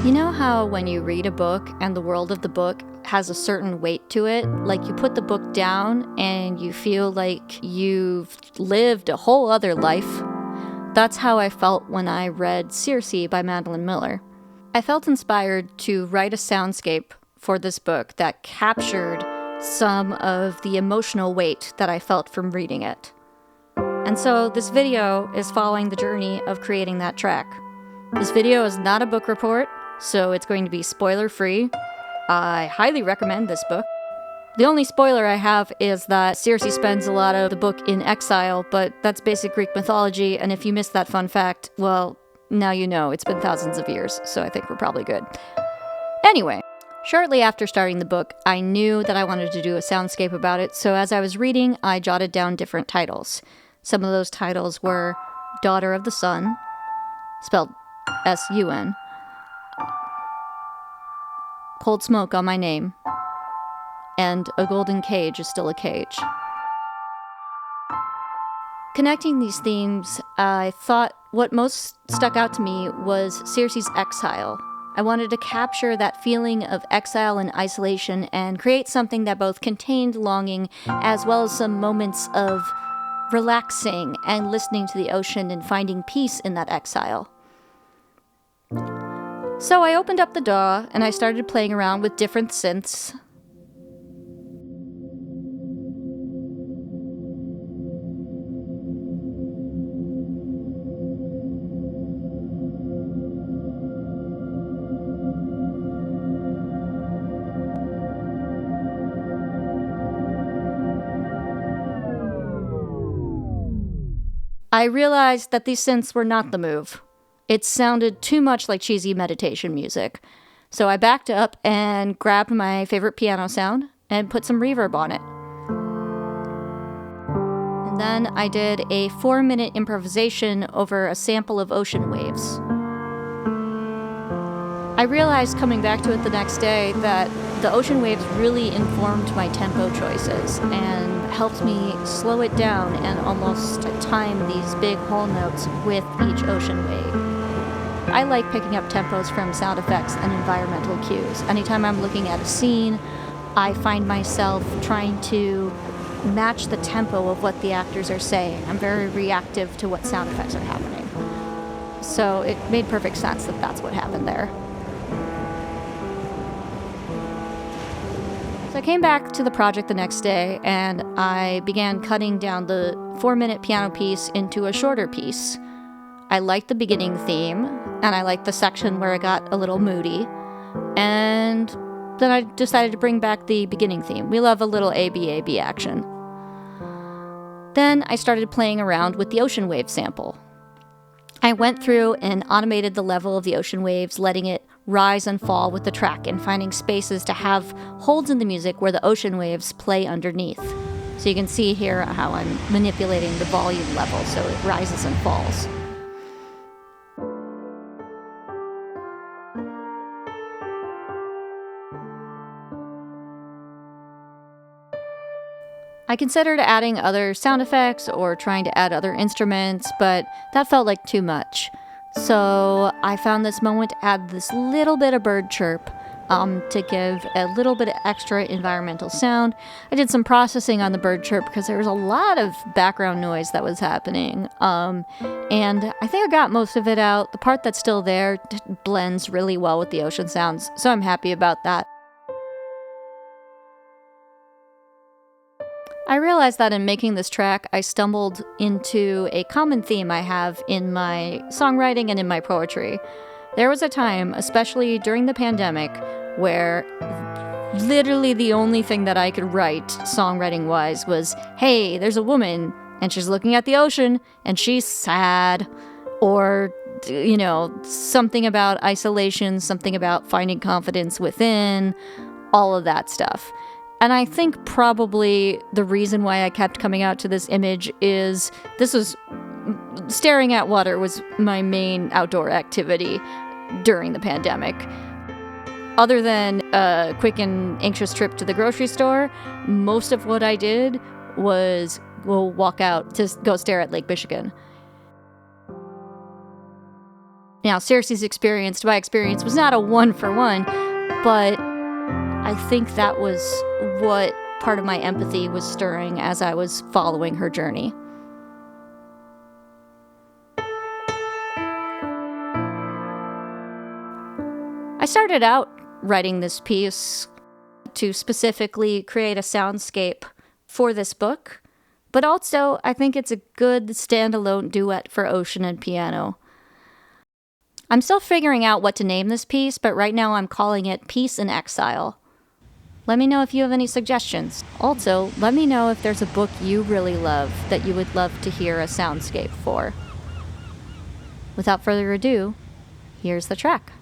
You know how when you read a book and the world of the book has a certain weight to it, like you put the book down and you feel like you've lived a whole other life? That's how I felt when I read Circe by Madeline Miller. I felt inspired to write a soundscape for this book that captured some of the emotional weight that I felt from reading it. And so this video is following the journey of creating that track. This video is not a book report, so it's going to be spoiler-free. I highly recommend this book. The only spoiler I have is that Circe spends a lot of the book in exile, but that's basic Greek mythology, and if you missed that fun fact, well, now you know. It's been thousands of years, so I think we're probably good. Anyway, shortly after starting the book, I knew that I wanted to do a soundscape about it, so as I was reading, I jotted down different titles. Some of those titles were Daughter of the Sun, spelled S-U-N, Cold Smoke on My Name, and A Golden Cage is Still a Cage. Connecting these themes, I thought what most stuck out to me was Circe's exile. I wanted to capture that feeling of exile and isolation and create something that both contained longing as well as some moments of relaxing and listening to the ocean and finding peace in that exile. So I opened up the DAW and I started playing around with different synths. I realized that these synths were not the move. It sounded too much like cheesy meditation music. So I backed up and grabbed my favorite piano sound and put some reverb on it. And then I did a 4-minute improvisation over a sample of ocean waves. I realized coming back to it the next day that the ocean waves really informed my tempo choices and helped me slow it down and almost time these big whole notes with each ocean wave. I like picking up tempos from sound effects and environmental cues. Anytime I'm looking at a scene, I find myself trying to match the tempo of what the actors are saying. I'm very reactive to what sound effects are happening. So it made perfect sense that that's what happened there. So I came back to the project the next day and I began cutting down the 4-minute piano piece into a shorter piece. I liked the beginning theme, and I liked the section where it got a little moody, and then I decided to bring back the beginning theme. We love a little A-B action. Then I started playing around with the ocean wave sample. I went through and automated the level of the ocean waves, letting it rise and fall with the track and finding spaces to have holds in the music where the ocean waves play underneath. So you can see here how I'm manipulating the volume level so it rises and falls. I considered adding other sound effects or trying to add other instruments, but that felt like too much. So I found this moment to add this little bit of bird chirp to give a little bit of extra environmental sound. I did some processing on the bird chirp because there was a lot of background noise that was happening. And I think I got most of it out. The part that's still there blends really well with the ocean sounds, so I'm happy about that. I realized that in making this track, I stumbled into a common theme I have in my songwriting and in my poetry. There was a time, especially during the pandemic, where literally the only thing that I could write songwriting-wise was, hey, there's a woman, and she's looking at the ocean, and she's sad, or, you know, something about isolation, something about finding confidence within, all of that stuff. And I think probably the reason why I kept coming out to this image is staring at water was my main outdoor activity during the pandemic. Other than a quick and anxious trip to the grocery store, most of what I did was walk out to go stare at Lake Michigan. Now, Circe's experience, to my experience, was not a one-for-one, but I think that was what part of my empathy was stirring as I was following her journey. I started out writing this piece to specifically create a soundscape for this book, but also I think it's a good standalone duet for ocean and piano. I'm still figuring out what to name this piece, but right now I'm calling it Peace in Exile. Let me know if you have any suggestions. Also, let me know if there's a book you really love that you would love to hear a soundscape for. Without further ado, here's the track.